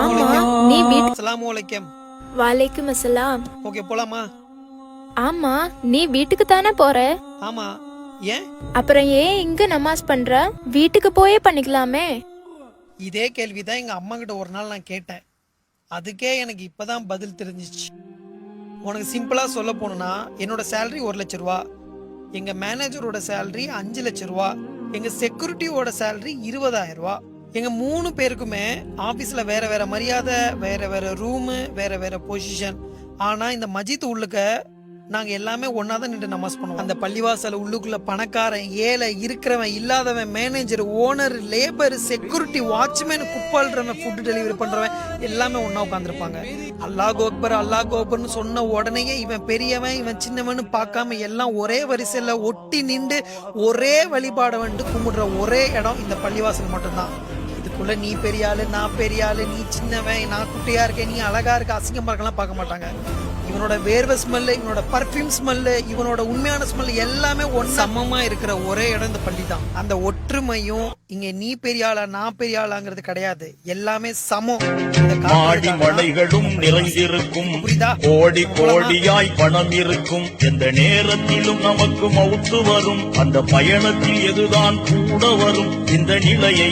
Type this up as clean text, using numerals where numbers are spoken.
ஆமா நீ வீட்டு அஸ்ஸலாமு அலைக்கும். வாலைக்கும் அஸ்ஸலாம். ஓகே போலாமா? ஆமா நீ வீட்டுக்கு தானே போற? ஆமா. ஏன்? அப்புறம் ஏன் இங்க நமாஸ் பண்ற? வீட்டுக்கு போயே பண்ணிக்கலாமே. இதே கேள்விதான் எங்க அம்மா கிட்ட ஒரு நாள் நான் கேட்டேன். அதுக்கே எனக்கு இப்பதான் பதில் தெரிஞ்சிச்சு. உனக்கு சிம்பிளா சொல்ல போனா என்னோட சேலரி 1,00,000 ரூபா, எங்க மேனேஜரோட சேலரி 5,00,000 ரூபா, எங்க செக்யூரிட்டியோட சேலரி 20,000 ரூபா. எங்க 3 பேருக்குமே ஆபீஸ்ல வேற வேற மரியாதை, வேற வேற ரூமு, வேற வேற பொசிஷன். ஆனா இந்த மஜித் உள்ளுக்க நாங்க எல்லாமே ஒன்னாதான் நின்று நமாஸ் பண்ணுவோம். அந்த பள்ளிவாசல உள்ளுக்குள்ள பணக்காரன், ஏழை, இருக்கிறவன், இல்லாதவன், manager, owner, labour, security, watchman, குப்பாள்றவன், ஃபுட் டெலிவரி பண்றவன் எல்லாமே ஒன்னா உட்காந்துருப்பாங்க. அல்லாஹ் அக்பர் அல்லாஹ் அக்பர்னு சொன்ன உடனேயே இவன் பெரியவன் இவன் சின்னவன் பார்க்காம எல்லாம் ஒரே வரிசையில ஒட்டி நின்று ஒரே வழிபாட வந்து கும்பிடுற ஒரே இடம் இந்த பள்ளிவாசல் மட்டும்தான். இதுக்குள்ள நீ பெரிய ஆளு நான் பெரிய ஆளு, நீ சின்னவன் நான் குட்டியா இருக்கேன், நீ அழகா இருக்க, அசிங்கமா இருக்கலாம் பார்க்க மாட்டாங்க. இவனோட வேர்வை ஸ்மெல்லு, இவனோட பர்ஃபியூம் ஸ்மெல்லு, இவனோட உண்மையான ஸ்மெல் எல்லாமே சமமா இருக்கிற ஒரே இடம் இந்த பள்ளி தான். அந்த ஒற்றுமையும் இங்க நீ பெரிய ஆளா நான் பெரிய ஆளாங்கிறது கிடையாது, எல்லாமே சமம். மாடி மலைகளும் நிறைந்திருக்கும், கோடி கோடியாய் பணம் இருக்கும், எந்த நேரத்திலும் நமக்கு மவுத்து வரும், அந்த பயணத்தில் எதுதான் கூட வரும் இந்த நிலையை